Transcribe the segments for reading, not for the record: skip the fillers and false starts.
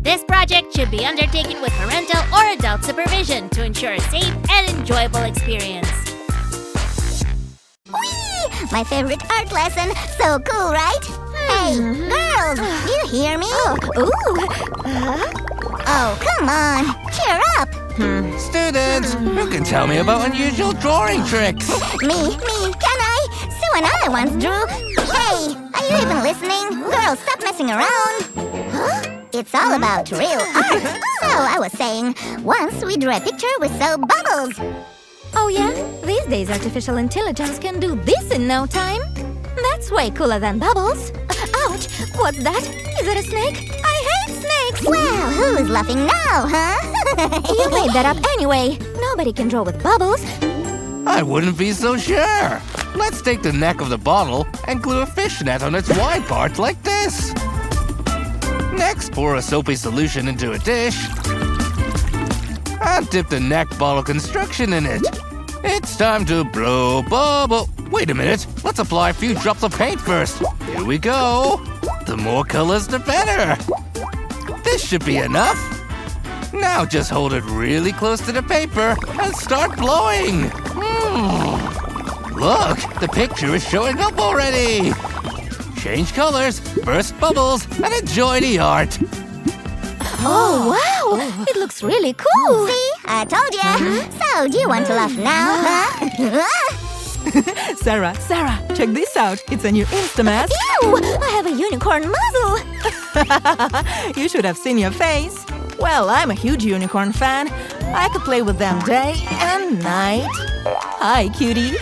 This project should be undertaken with parental or adult supervision to ensure a safe and enjoyable experience. Whee! My favorite art lesson. So cool, right? Hey, girls, do you hear me? Oh, come on. Cheer up. Students, who can tell me about unusual drawing tricks? Me, can I? Sue and I once drew. Hey, are you even listening? Girls, stop messing around. Huh? It's all about real art. So I was saying, once we drew a picture with soap bubbles. Oh yeah? These days artificial intelligence can do this in no time. That's way cooler than bubbles. Ouch! What's that? Is it a snake? I hate snakes! Well, who's laughing now, huh? You made that up anyway. Nobody can draw with bubbles. I wouldn't be so sure. Let's take the neck of the bottle and glue a fishnet on its wide part like this. Next, pour a soapy solution into a dish and dip the neck bottle construction in it. It's time to blow bubble. Wait a minute, let's apply a few drops of paint first. Here we go. The more colors, the better. This should be enough. Now just hold it really close to the paper and start blowing. Look, the picture is showing up already. Change colors, burst bubbles, and enjoy the art. Oh, wow! It looks really cool! See? I told ya! So, do you want to laugh now, huh? Sarah, check this out. It's a new Instamask. Ew! I have a unicorn muzzle! You should have seen your face. Well, I'm a huge unicorn fan. I could play with them day and night. Hi, cutie.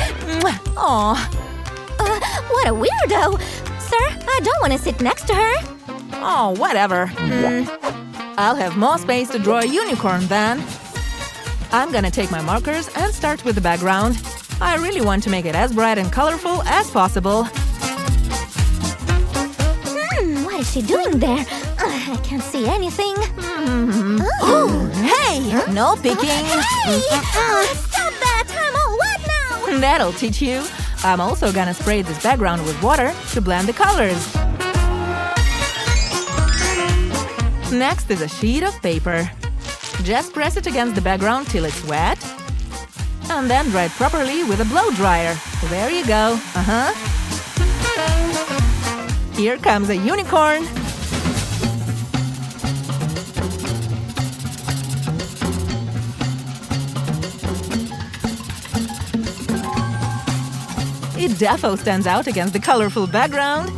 Aw. What a weirdo! Sir, I don't want to sit next to her. Oh, whatever. I'll have more space to draw a unicorn then. I'm gonna take my markers and start with the background. I really want to make it as bright and colorful as possible. What is she doing there? I can't see anything. Hey, no picking. Hey! Stop that! I'm all wet now! That'll teach you. I'm also gonna spray this background with water to blend the colors. Next is a sheet of paper. Just press it against the background till it's wet. And then dry it properly with a blow dryer. There you go. Here comes a unicorn. It defo stands out against the colorful background.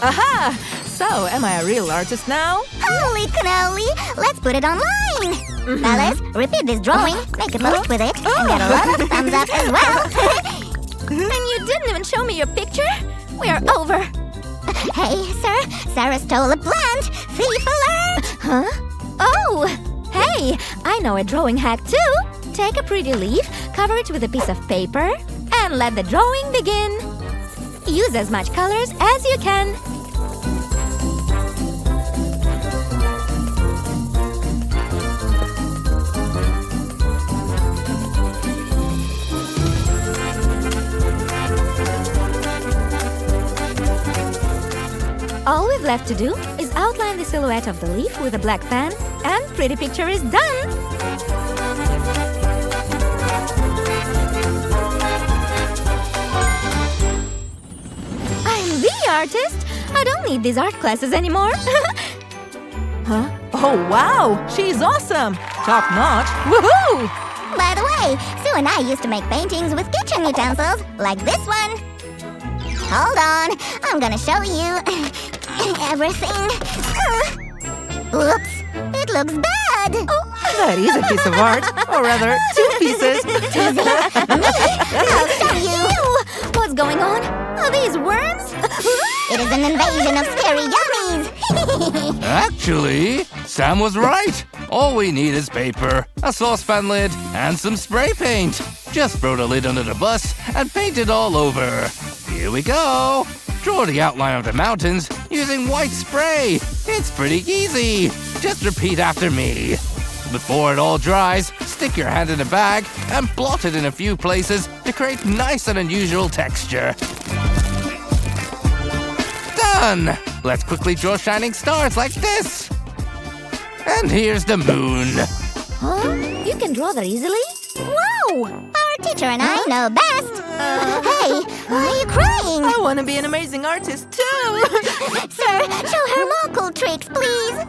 Aha! So, am I a real artist now? Holy cannoli! Let's put it online! Fellas, repeat this drawing, make a post with it, and get a lot of thumbs up as well! And you didn't even show me your picture? We are over! Hey, sir, Sarah stole a plant! Thief alert! Huh? Oh! Hey! I know a drawing hack too! Take a pretty leaf, cover it with a piece of paper, and let the drawing begin! Use as much colors as you can! All we've left to do is outline the silhouette of the leaf with a black pen, and pretty picture is done! I'm the artist! I don't need these art classes anymore! Huh? Oh, wow! She's awesome! Top notch! Woohoo! By the way, Sue and I used to make paintings with kitchen utensils, like this one. Hold on, I'm gonna show you everything. Oops, it looks bad. Oh, That is a piece of art. Or rather, 2 pieces. I'll show you. ew! What's going on? Are these worms? It is an invasion of scary yummies. Actually, Sam was right. All we need is paper, a saucepan lid, and some spray paint. Just throw the lid under the bus and paint it all over. Here we go. Draw the outline of the mountains using white spray. It's pretty easy. Just repeat after me. Before it all dries, stick your hand in a bag and blot it in a few places to create nice and unusual texture. Done! Let's quickly draw shining stars like this. And here's the moon. Huh? You can draw that easily? Wow! Our teacher and I know best. Hey, why are you crying? I want to be an amazing artist too! Sir, show her more cool tricks, please.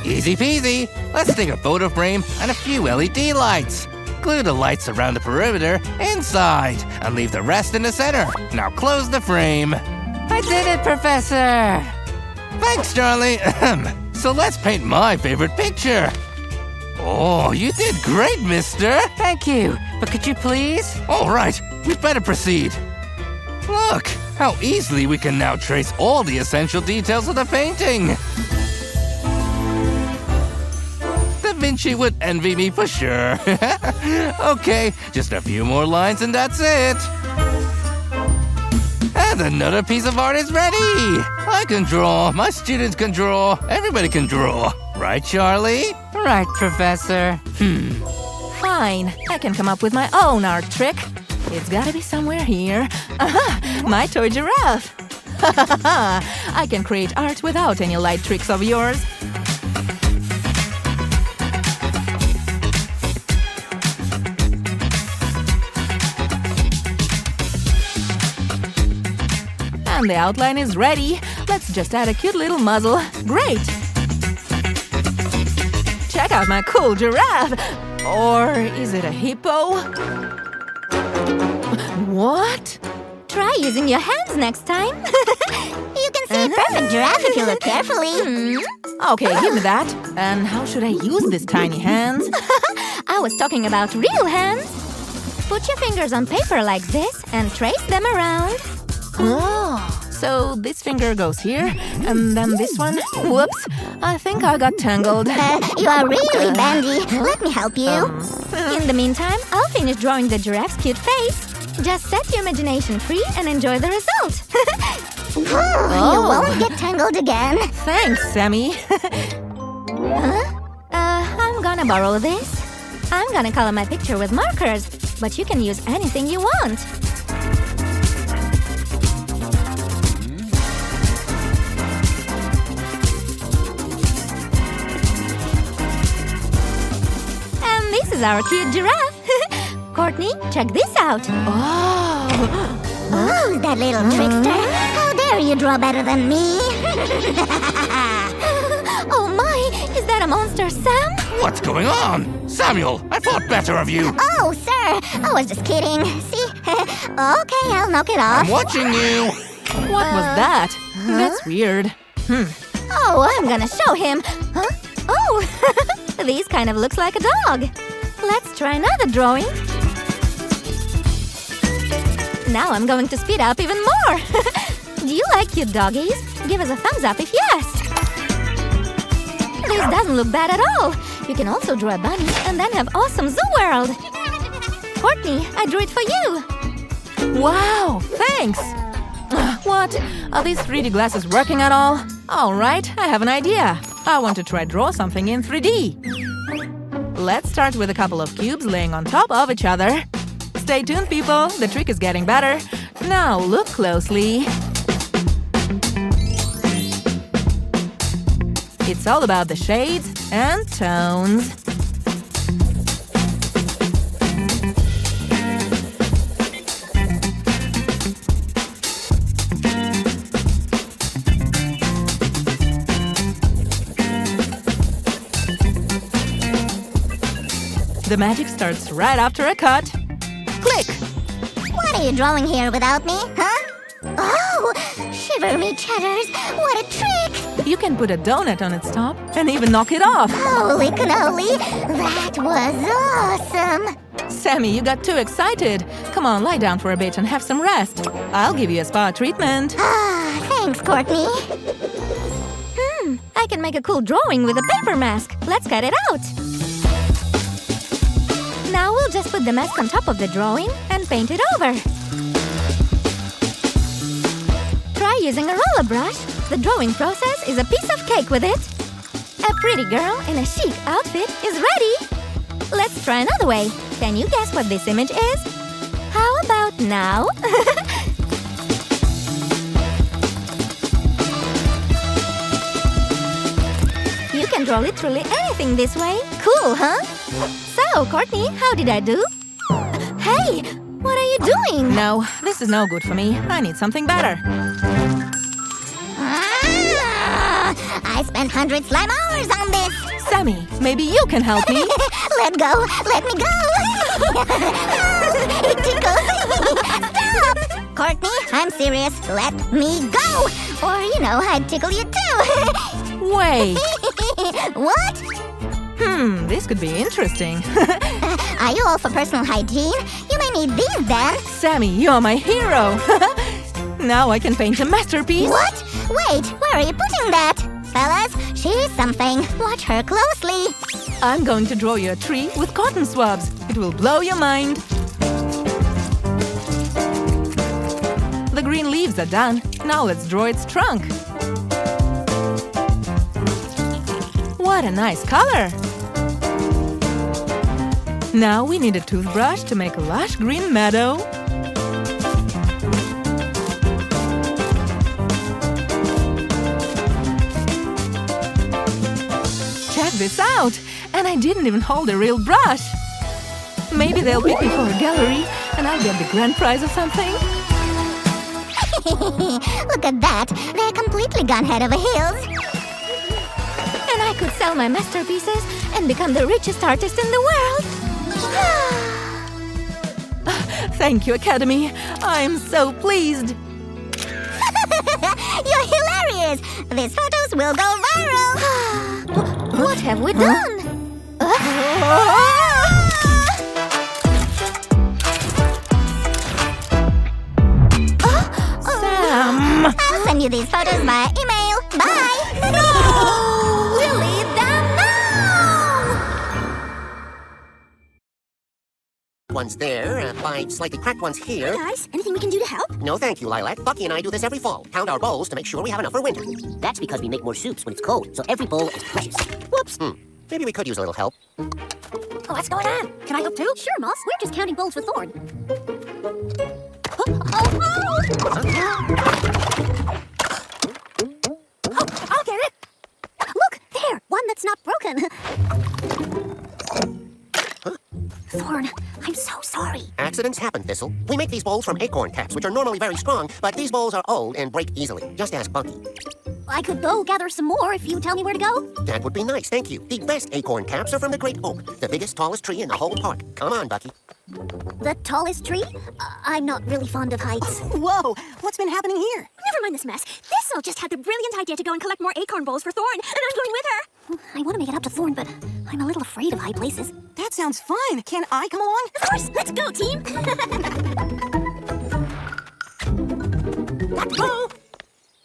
Easy peasy. Let's take a photo frame and a few LED lights. Glue the lights around the perimeter inside and leave the rest in the center. Now close the frame. I did it, Professor. Thanks, Charlie. So let's paint my favorite picture. Oh, you did great, mister. Thank you. But could you please? All right, we'd better proceed. Look, how easily we can now trace all the essential details of the painting. Da Vinci would envy me for sure. Okay, just a few more lines and that's it. And another piece of art is ready. I can draw, my students can draw, everybody can draw. Right, Charlie? Right, Professor. Fine, I can come up with my own art trick. It's gotta be somewhere here. Aha! My toy giraffe! I can create art without any light tricks of yours. And the outline is ready. Let's just add a cute little muzzle. Great! Check out my cool giraffe! Or is it a hippo? What? Try using your hands next time. You can see a perfect giraffe if you look carefully. Okay, give me that. And how should I use these tiny hands? I was talking about real hands. Put your fingers on paper like this and trace them around. Oh, so this finger goes here, and then this one. Whoops, I think I got tangled. You are really bendy. Let me help you. In the meantime, I'll finish drawing the giraffe's cute face. Just set your imagination free and enjoy the result. You won't get tangled again. Thanks, Sammy. I'm gonna borrow this. I'm gonna color my picture with markers, but you can use anything you want. And this is our cute giraffe. Courtney, check this out. Oh, that little trickster. How dare you draw better than me? Oh my, is that a monster, Sam? What's going on? Samuel, I thought better of you. Oh, sir, I was just kidding. See? Okay, I'll knock it off. I'm watching you. What was that? That's weird. Oh, I'm gonna show him. Huh? Oh, this kind of looks like a dog. Let's try another drawing. Now I'm going to speed up even more. Do you like cute doggies? Give us a thumbs up if yes. This doesn't look bad at all. You can also draw a bunny and then have awesome zoo world. Courtney, I drew it for you. Wow, thanks. What? Are these 3D glasses working at all? All right, I have an idea. I want to try draw something in 3D. Let's start with a couple of cubes laying on top of each other. Stay tuned, people. The trick is getting better. Now look closely. It's all about the shades and tones. The magic starts right after a cut. Click! What are you drawing here without me, huh? Oh, shiver me cheddars. What a trick! You can put a donut on its top and even knock it off. Holy cannoli, that was awesome! Sammy, you got too excited. Come on, lie down for a bit and have some rest. I'll give you a spa treatment. Ah, thanks, Courtney. I can make a cool drawing with a paper mask. Let's cut it out. Now we'll just put the mask on top of the drawing and paint it over. Try using a roller brush. The drawing process is a piece of cake with it. A pretty girl in a chic outfit is ready. Let's try another way. Can you guess what this image is? How about now? You can draw literally anything this way. Cool, huh? So, Courtney, how did I do? Hey, what are you doing? No, this is no good for me. I need something better. I spent 100 slime hours on this. Sammy, maybe you can help me. Let go. Let me go. It tickles. Stop. Courtney, I'm serious. Let me go. Or, I'd tickle you too. Wait. What? This could be interesting. Are you all for personal hygiene? You may need these then. Sammy, you're my hero. Now I can paint a masterpiece. What? Wait, where are you putting that? Fellas, she's something. Watch her closely. I'm going to draw you a tree with cotton swabs. It will blow your mind. The green leaves are done. Now let's draw its trunk. What a nice color! Now we need a toothbrush to make a lush green meadow. Check this out! And I didn't even hold a real brush. Maybe they'll pick me for a gallery and I'll get the grand prize or something. Look at that. They're completely gone head over heels. And I could sell my masterpieces and become the richest artist in the world. Thank you, Academy. I'm so pleased. You're hilarious. These photos will go viral. What have we done? Sam! I'll send you these photos via email. Bye. Delete them now! Ones there, 5 slightly cracked ones here. Guys, anything we can do to help? No, thank you, Lilac. Bucky and I do this every fall. Count our bowls to make sure we have enough for winter. That's because we make more soups when it's cold, so every bowl is precious. Whoops. Maybe we could use a little help. Oh, what's going on? Can I help too? Sure, Moss. We're just counting bowls for Thorn. I'll get it. Look, there. One that's not broken. Thorn, I'm so sorry. Accidents happen, Thistle. We make these bowls from acorn caps, which are normally very strong, but these bowls are old and break easily. Just ask Bucky. I could go gather some more if you tell me where to go. That would be nice, thank you. The best acorn caps are from the great oak, the biggest, tallest tree in the whole park. Come on, Bucky. The tallest tree? I'm not really fond of heights. Whoa, what's been happening here? Never mind this mess. Thistle just had the brilliant idea to go and collect more acorn bowls for Thorn, and I'm going with her. I want to make it up to Thorn, but I'm a little afraid of high places. That sounds fun. Can I come along? Of course! Let's go, team!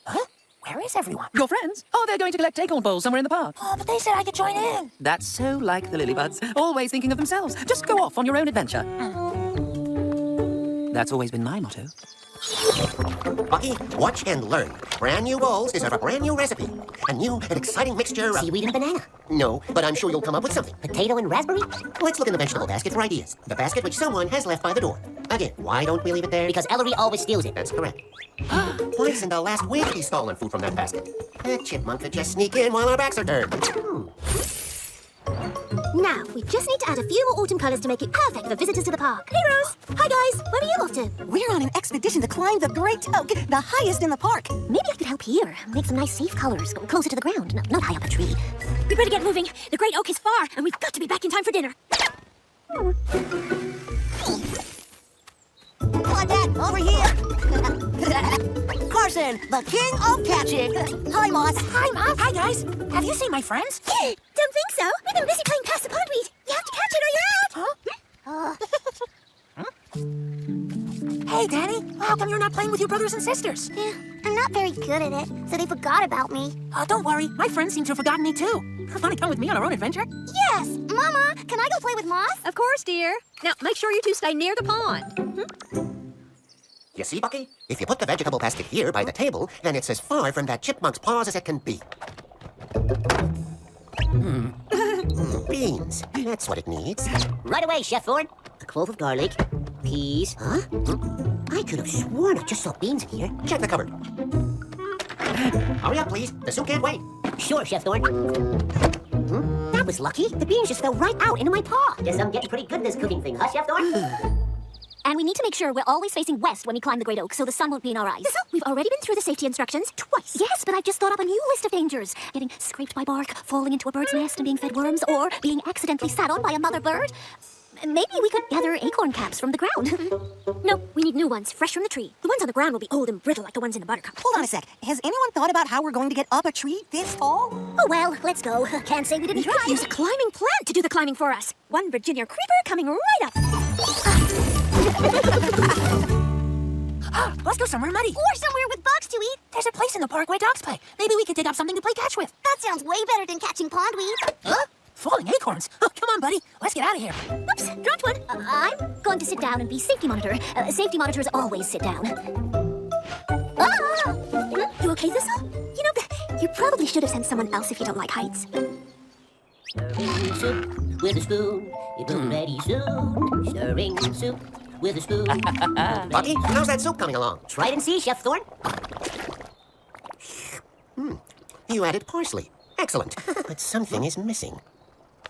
Huh? Where is everyone? Your friends? Oh, they're going to collect acorn bowls somewhere in the park. Oh, but they said I could join in. That's so like the Lilybuds, always thinking of themselves. Just go off on your own adventure. That's always been my motto. Bucky, watch and learn. Brand new bowls deserve a brand new recipe. A new and exciting mixture of... Seaweed and banana. No, but I'm sure you'll come up with something. Potato and raspberry? Let's look in the vegetable basket for ideas. The basket which someone has left by the door. Again, why don't we leave it there? Because Ellery always steals it. That's correct. Twice in the last week he's stolen food from that basket. That chipmunk could just sneak in while our backs are turned. Now, we just need to add a few more autumn colors to make it perfect for visitors to the park. Hey, Rose! Hi, guys! Where are you off to? We're on an expedition to climb the Great Oak, the highest in the park. Maybe I could help here. Make some nice safe colors, go closer to the ground, not high up a tree. We better get moving. The Great Oak is far, and we've got to be back in time for dinner. Come on, Dad, over here. Carson, the king of catching. Hi, Moss. Hi, Mom. Hi, guys. Have you seen my friends? Don't think so. We've been busy playing Pass the Pondweed. You have to catch it or you're out. Hey, Danny. How come you're not playing with your brothers and sisters? Yeah, I'm not very good at it, so they forgot about me. Oh, don't worry. My friends seem to have forgotten me, too. Want to come with me on our own adventure? Yes! Mama, can I go play with Moss? Of course, dear. Now, make sure you two stay near the pond. You see, Bucky? If you put the vegetable basket here by the table, then it's as far from that chipmunk's paws as it can be. Beans. That's what it needs. Right away, Chef Thorne. A clove of garlic, peas. Huh? I could have sworn I just saw beans in here. Check the cupboard. Hurry up, please. The soup can't wait. Sure, Chef Thorne. That was lucky. The beans just fell right out into my paw. Guess I'm getting pretty good at this cooking thing, huh, Chef Thorne? And we need to make sure we're always facing west when we climb the great oak so the sun won't be in our eyes. We've already been through the safety instructions twice. Yes, but I've just thought up a new list of dangers. Getting scraped by bark, falling into a bird's nest and being fed worms, or being accidentally sat on by a mother bird. Maybe we could gather acorn caps from the ground. No, we need new ones, fresh from the tree. The ones on the ground will be old and brittle like the ones in the buttercup. Hold on a sec. Has anyone thought about how we're going to get up a tree this tall? Oh, well, let's go. Can't say we didn't try. Use a climbing plant to do the climbing for us. One Virginia creeper coming right up. Let's go somewhere muddy. Or somewhere with bugs to eat. There's a place in the park where dogs play. Maybe we could dig up something to play catch with. That sounds way better than catching pondweed. Huh? Falling acorns. Oh, come on, buddy. Let's get out of here. Oops, dropped one. I'm going to sit down and be safety monitor. Safety monitors always sit down. You okay, Thistle? You know, you probably should have sent someone else if you don't like heights. Stirring soup with a spoon. It'll be ready soon. Stirring soup with a spoon. Bucky, how's that soup coming along? Try it and see, Chef Thorne. You added parsley. Excellent. But something is missing.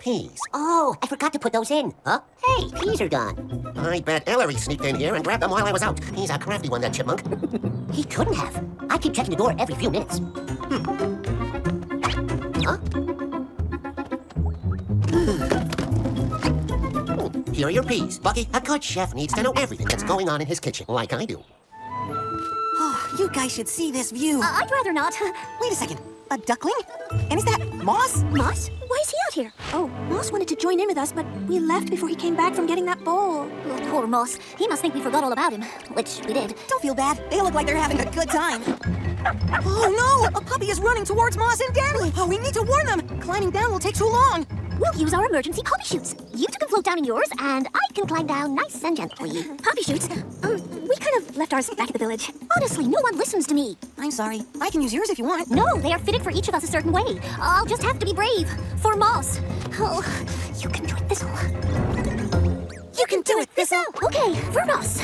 Peas. Oh, I forgot to put those in. Huh? Hey, peas are gone. I bet Ellery sneaked in here and grabbed them while I was out. He's a crafty one, that chipmunk. He couldn't have. I keep checking the door every few minutes. Huh? Here are your peas. Bucky, a good chef needs to know everything that's going on in his kitchen, like I do. Oh, you guys should see this view. I'd rather not. Wait a second. A duckling? And is that Moss? Moss? Why is he out here? Oh, Moss wanted to join in with us, but we left before he came back from getting that bowl. Oh, poor Moss. He must think we forgot all about him, which we did. Don't feel bad. They look like they're having a good time. Oh, no! A puppy is running towards Moss and Danny. Oh, we need to warn them. Climbing down will take too long. We'll use our emergency poppy chutes. You two can float down in yours, and I can climb down nice and gently. Poppy chutes? We kind of left ours back at the village. Honestly, no one listens to me. I'm sorry. I can use yours if you want. No, they are fitted for each of us a certain way. I'll just have to be brave. For Moss. Oh, you can do it, Thistle. You can do it, Thistle. Okay, for Moss.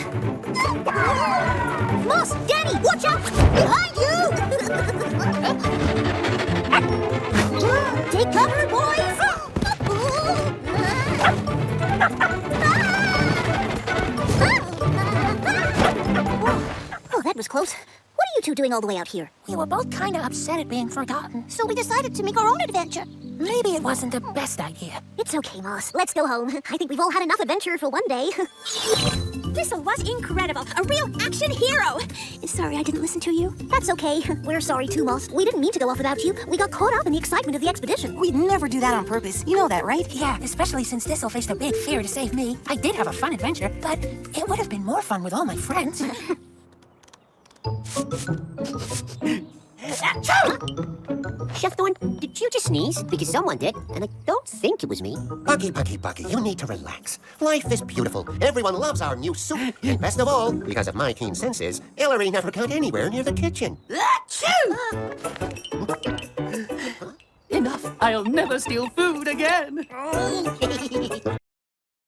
Moss, Danny, watch out! Behind you! Take cover, boys! Oh, that was close. What are you two doing all the way out here? We were both kind of upset at being forgotten. So we decided to make our own adventure. Maybe it wasn't the best idea. It's okay, Moss. Let's go home. I think we've all had enough adventure for one day. Thistle was incredible. A real action hero. Sorry I didn't listen to you. That's okay. We're sorry too, Moss. We didn't mean to go off without you. We got caught up in the excitement of the expedition. We'd never do that on purpose. You know that, right? Yeah, especially since Thistle faced a big fear to save me. I did have a fun adventure, but it would have been more fun with all my friends. Chef Thorne, did you just sneeze? Because someone did, and I don't think it was me. Bucky, you need to relax. Life is beautiful. Everyone loves our new soup. And best of all, because of my keen senses, Ellery never got anywhere near the kitchen. Enough. I'll never steal food again.